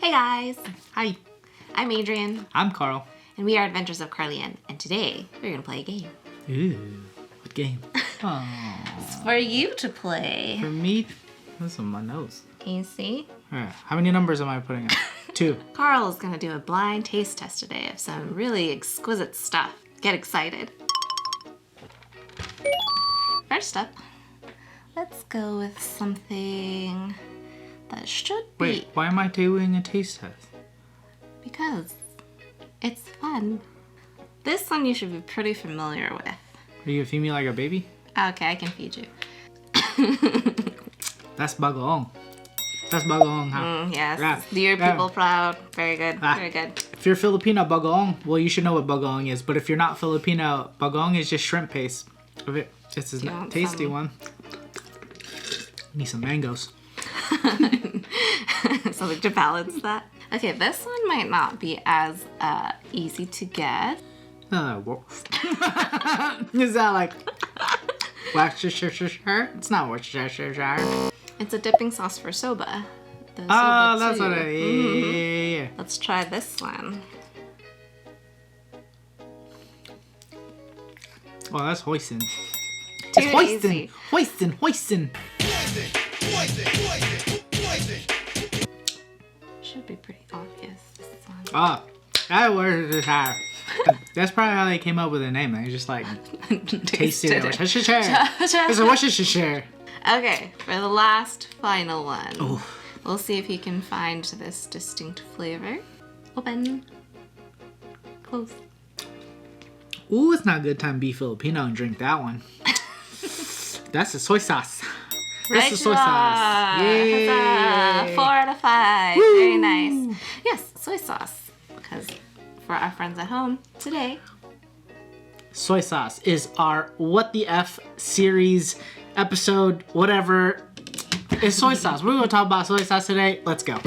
Hey guys, Hi, I'm Adrian, I'm Carl. and we are Adventures of Carly-Ann, and today we're going to play a game. Ooh, what game? Oh, It's for you to play. for me, this is on my nose. Can you see? All right, how many numbers am I putting in? 2. Carl is going to do a blind taste test today of some really exquisite stuff. Get excited. First up, let's go with something that should be... Wait, why am I doing a taste test? Because it's fun. This one you should be pretty familiar with. Are you gonna feed me like a baby? Okay, I can feed you. That's bagoong. That's bagoong, huh? Yes. Yeah. Do your people proud. Very good. Ah. Very good. If you're Filipino, bagoong, well, you should know what bagoong is. But if you're not Filipino, bagoong is just shrimp paste. It's a want tasty some? one. Need some mangoes. Something to balance that. Okay, this one might not be as easy to get. Is that like Worcestershire? It's not Worcestershire. It's a dipping sauce for soba. The Oh, soba that's too. what it is. Yeah. Let's try this one. Well, that's hoisin. Too It's hoisin. easy. Hoisin. Hoisin. Should be pretty obvious, this one. Oh, that Worcestershire. That's probably how they came up with the name. They just like tasted it. Worcestershire. It's a Worcestershire. Okay, for the last final one. Ooh. We'll see if you can find this distinct flavor. Open. Close. Ooh, it's not a good time to be Filipino and drink that one. That's a soy sauce. That's the soy sauce. Yay! Huzzah! 4 out of 5. Woo! Very nice. Yes, soy sauce. Because for our friends at home today, Soy sauce is our What the F series episode, whatever. It's soy sauce. We're going to talk about soy sauce today. Let's go.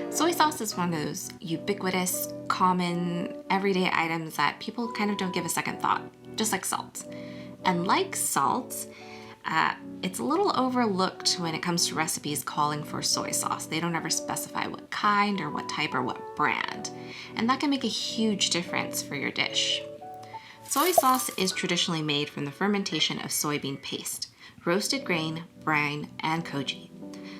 soy sauce is one of those ubiquitous, common, everyday items that people kind of don't give a second thought, just like salt. And like salt, it's a little overlooked when it comes to recipes calling for soy sauce. They don't ever specify what kind or what type or what brand. And that can make a huge difference for your dish. Soy sauce is traditionally made from the fermentation of soybean paste, roasted grain, brine, and koji.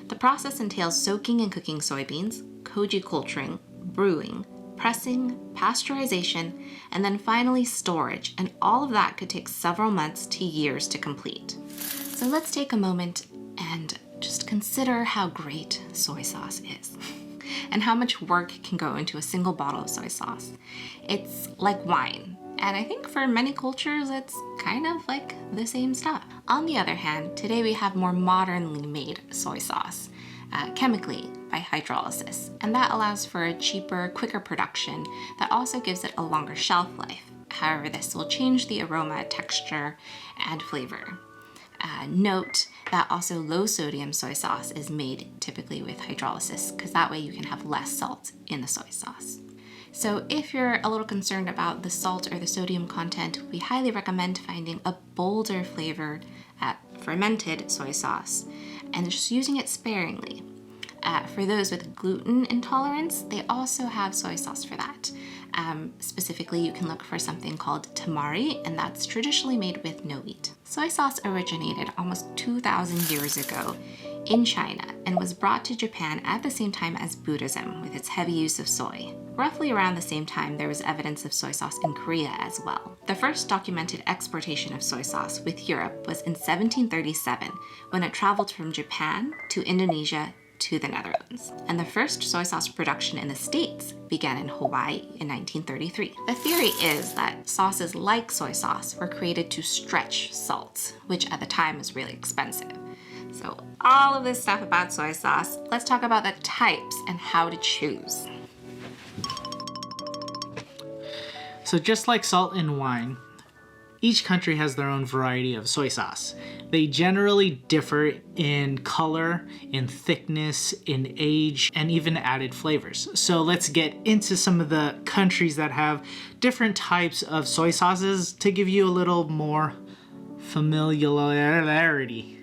The process entails soaking and cooking soybeans, koji culturing, brewing, pressing, pasteurization, and then finally storage, and all of that could take several months to years to complete. So let's take a moment and just consider how great soy sauce is and how much work can go into a single bottle of soy sauce. It's like wine, and I think for many cultures it's kind of like the same stuff. On the other hand, today we have more modernly made soy sauce, chemically by hydrolysis, and that allows for a cheaper, quicker production that also gives it a longer shelf life. However, this will change the aroma, texture, and flavor. Note that also low sodium soy sauce is made typically with hydrolysis, because that way you can have less salt in the soy sauce. So if you're a little concerned about the salt or the sodium content, we highly recommend finding a bolder flavored fermented soy sauce and just using it sparingly. For those with gluten intolerance, they also have soy sauce for that. Specifically, you can look for something called tamari, and that's traditionally made with no wheat. Soy sauce originated almost 2,000 years ago in China and was brought to Japan at the same time as Buddhism with its heavy use of soy. Roughly around the same time, there was evidence of soy sauce in Korea as well. The first documented exportation of soy sauce with Europe was in 1737 when it traveled from Japan to Indonesia to the Netherlands. And the first soy sauce production in the States began in Hawaii in 1933. The theory is that sauces like soy sauce were created to stretch salt, which at the time was really expensive. So all of this stuff about soy sauce, let's talk about the types and how to choose. So just like salt in wine, Each country has their own variety of soy sauce. They generally differ in color, in thickness, in age, and even added flavors. So let's get into some of the countries that have different types of soy sauces to give you a little more familiarity.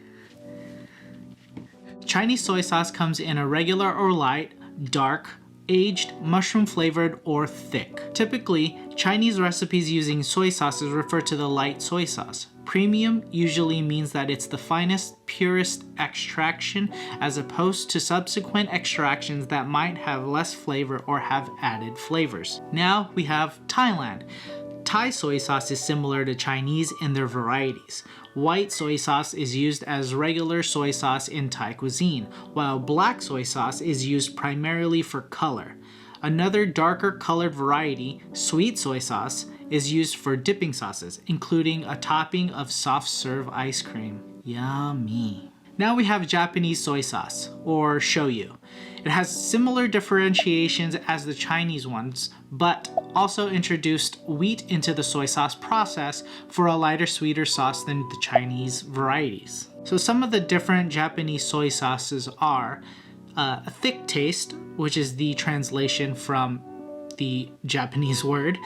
Chinese soy sauce comes in a regular or light, dark, aged, mushroom flavored, or thick. Typically, Chinese recipes using soy sauces refer to the light soy sauce. Premium usually means that it's the finest, purest extraction as opposed to subsequent extractions that might have less flavor or have added flavors. Now we have Thailand. Thai soy sauce is similar to Chinese in their varieties. White soy sauce is used as regular soy sauce in Thai cuisine, while black soy sauce is used primarily for color. Another darker colored variety, sweet soy sauce, is used for dipping sauces, including a topping of soft serve ice cream. Yummy. Now we have Japanese soy sauce, or shoyu. It has similar differentiations as the Chinese ones, but also introduced wheat into the soy sauce process for a lighter, sweeter sauce than the Chinese varieties. So some of the different Japanese soy sauces are a thick taste, which is the translation from the Japanese word.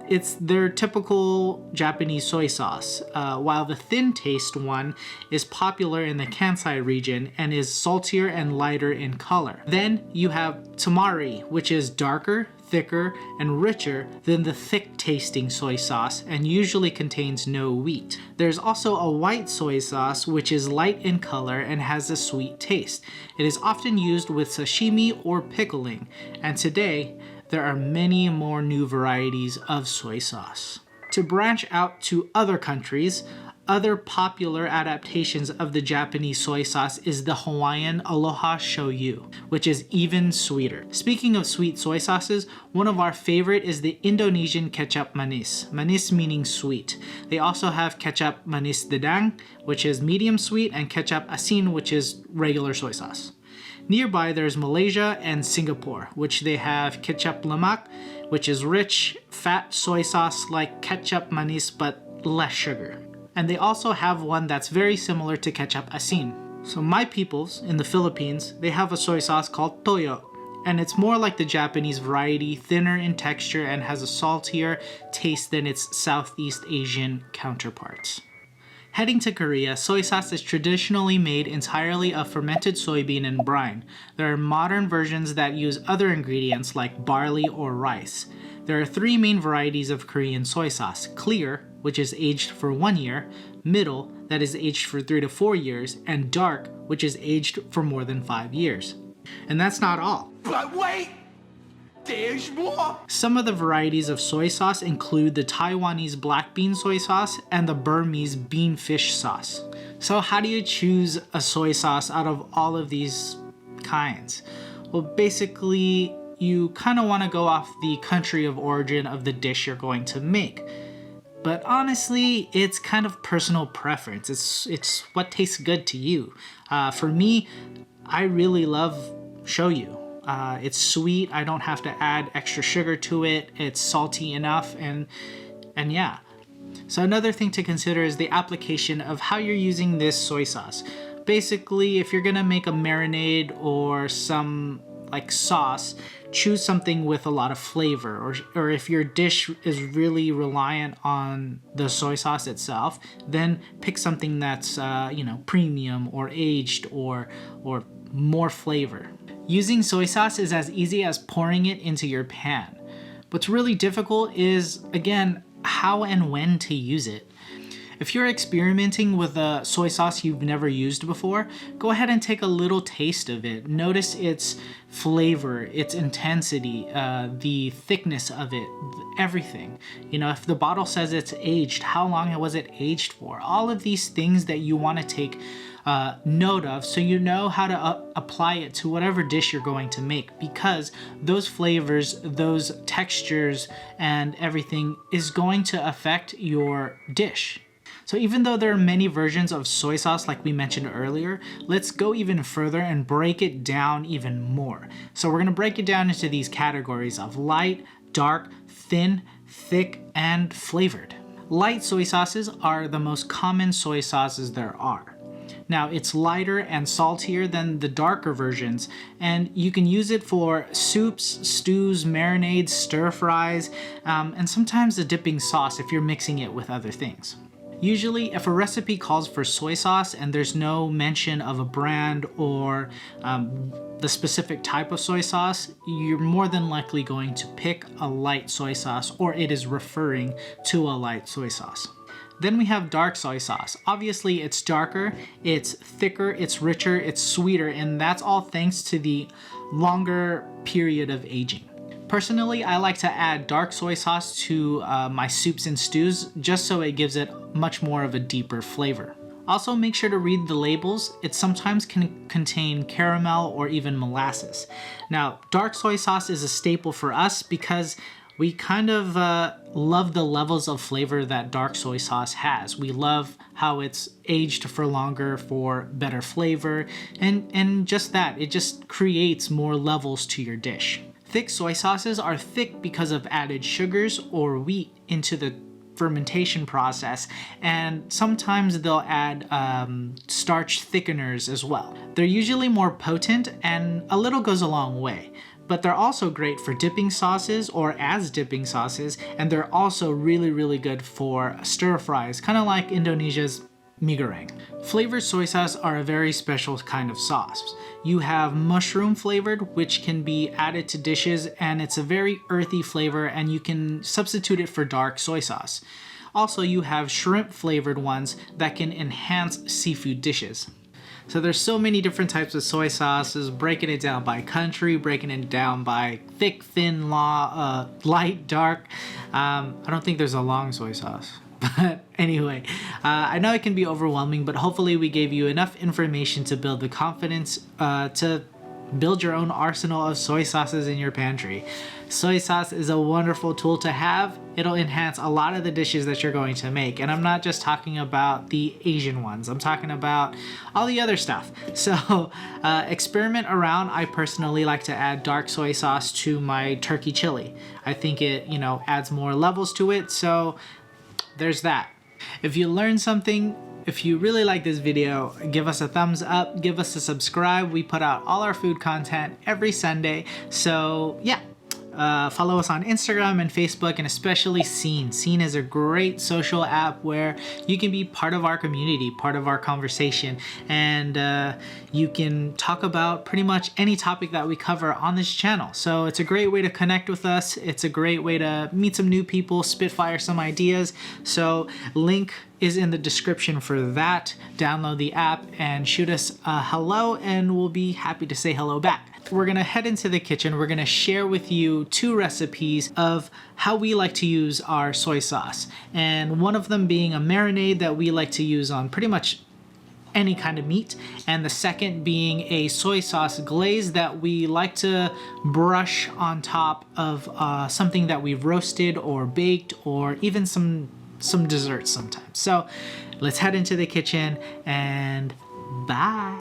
It's their typical Japanese soy sauce, while the thin taste one is popular in the Kansai region and is saltier and lighter in color. Then you have tamari, which is darker, thicker, and richer than the thick tasting soy sauce and usually contains no wheat. There's also a white soy sauce, which is light in color and has a sweet taste. It is often used with sashimi or pickling, and today there are many more new varieties of soy sauce. To branch out to other countries, other popular adaptations of the Japanese soy sauce is the Hawaiian Aloha Shoyu, which is even sweeter. Speaking of sweet soy sauces, one of our favorite is the Indonesian ketchup manis, manis meaning sweet. They also have ketchup manis dedang, which is medium sweet, and ketchup asin, which is regular soy sauce. Nearby, there's Malaysia and Singapore, which they have ketchup lemak, which is rich, fat soy sauce like ketchup manis but less sugar. And they also have one that's very similar to ketchup asin. So my peoples in the Philippines, they have a soy sauce called toyo, and it's more like the Japanese variety, thinner in texture and has a saltier taste than its Southeast Asian counterparts. Heading to Korea, soy sauce is traditionally made entirely of fermented soybean and brine. There are modern versions that use other ingredients like barley or rice. There are three main varieties of Korean soy sauce: clear, which is aged for 1 year, middle, that is aged for 3 to 4 years, and dark, which is aged for more than 5 years. And that's not all. But wait! There's more! Some of the varieties of soy sauce include the Taiwanese black bean soy sauce and the Burmese bean fish sauce. So how do you choose a soy sauce out of all of these kinds? Well, basically, you kind of want to go off the country of origin of the dish you're going to make. But honestly, it's kind of personal preference. It's what tastes good to you. For me, I really love shoyu. It's sweet. I don't have to add extra sugar to it. It's salty enough, and yeah. So another thing to consider is the application of how you're using this soy sauce. Basically, if you're gonna make a marinade or some like sauce, choose something with a lot of flavor, or if your dish is really reliant on the soy sauce itself, then pick something that's premium or aged or more flavor. Using soy sauce is as easy as pouring it into your pan. What's really difficult is, again, how and when to use it. If you're experimenting with a soy sauce you've never used before, go ahead and take a little taste of it. Notice its flavor, its intensity, the thickness of it, everything. If the bottle says it's aged, how long was it aged for? All of these things that you want to take note of so you know how to apply it to whatever dish you're going to make, because those flavors, those textures, and everything is going to affect your dish. So even though there are many versions of soy sauce like we mentioned earlier, let's go even further and break it down even more. So we're going to break it down into these categories of light, dark, thin, thick, and flavored. light soy sauces are the most common soy sauces there are. Now, it's lighter and saltier than the darker versions, and you can use it for soups, stews, marinades, stir fries, and sometimes a dipping sauce if you're mixing it with other things. Usually, if a recipe calls for soy sauce and there's no mention of a brand or the specific type of soy sauce, you're more than likely going to pick a light soy sauce, or it is referring to a light soy sauce. Then we have dark soy sauce. Obviously, it's darker, it's thicker, it's richer, it's sweeter, and that's all thanks to the longer period of aging. Personally, I like to add dark soy sauce to my soups and stews just so it gives it much more of a deeper flavor. Also, make sure to read the labels. It sometimes can contain caramel or even molasses. Now, dark soy sauce is a staple for us because we kind of love the levels of flavor that dark soy sauce has. We love how it's aged for longer for better flavor, and just that, it just creates more levels to your dish. Thick soy sauces are thick because of added sugars or wheat into the fermentation process, and sometimes they'll add starch thickeners as well. They're usually more potent, and a little goes a long way. But they're also great for dipping sauces or as dipping sauces, and they're also really, really good for stir fries, kind of like Indonesia's mie goreng. Flavored soy sauce are a very special kind of sauce. You have mushroom flavored, which can be added to dishes, and it's a very earthy flavor, and you can substitute it for dark soy sauce. Also, you have shrimp flavored ones that can enhance seafood dishes. So there's so many different types of soy sauces, breaking it down by country, breaking it down by thick, thin, light, dark. I don't think there's a long soy sauce. But anyway, I know it can be overwhelming, but hopefully we gave you enough information to build the confidence to build your own arsenal of soy sauces in your pantry. Soy sauce is a wonderful tool to have. It'll enhance a lot of the dishes that you're going to make. And I'm not just talking about the Asian ones. I'm talking about all the other stuff. So experiment around. I personally like to add dark soy sauce to my turkey chili. I think it, adds more levels to it. So there's that. If you learned something, if you really like this video, give us a thumbs up, give us a subscribe. We put out all our food content every Sunday. So yeah, follow us on Instagram and Facebook, and especially Scene. Scene is a great social app where you can be part of our community, part of our conversation, and you can talk about pretty much any topic that we cover on this channel. So it's a great way to connect with us. It's a great way to meet some new people, spitfire some ideas. So link is in the description for that. Download the app and shoot us a hello, and we'll be happy to say hello back. We're gonna head into the kitchen. We're gonna share with you 2 recipes of how we like to use our soy sauce. And one of them being a marinade that we like to use on pretty much any kind of meat. And the second being a soy sauce glaze that we like to brush on top of something that we've roasted or baked, or even some desserts sometimes. So let's head into the kitchen and bye.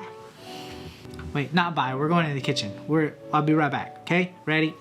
Wait, not bye. We're going to the kitchen. I'll be right back. Okay? Ready?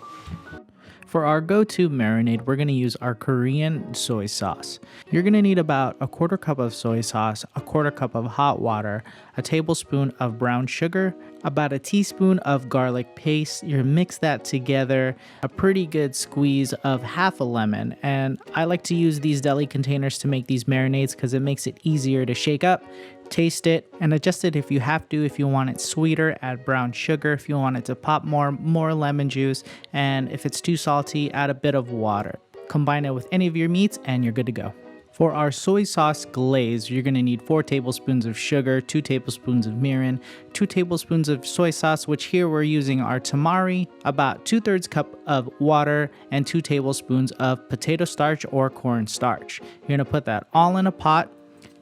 For our go-to marinade, we're going to use our Korean soy sauce. You're going to need about a 1/4 cup of soy sauce, a 1/4 cup of hot water, a tablespoon of brown sugar, about a teaspoon of garlic paste. You mix that together, a pretty good squeeze of half a lemon. And I like to use these deli containers to make these marinades because it makes it easier to shake up. Taste it and adjust it if you have to. If you want it sweeter, add brown sugar. If you want it to pop more lemon juice. And if it's too salty, add a bit of water. Combine it with any of your meats and you're good to go. For our soy sauce glaze, you're going to need 4 tablespoons of sugar, 2 tablespoons of mirin, 2 tablespoons of soy sauce, which here we're using our tamari, about 2/3 cup of water, and 2 tablespoons of potato starch or corn starch. You're going to put that all in a pot.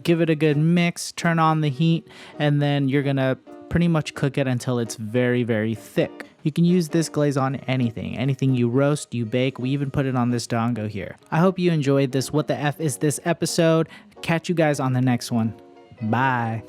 Give it a good mix, turn on the heat, and then you're gonna pretty much cook it until it's very, very thick. You can use this glaze on anything you roast, you bake. We even put it on this dongo here. I hope you enjoyed this What the F is this episode. Catch you guys on the next one. Bye.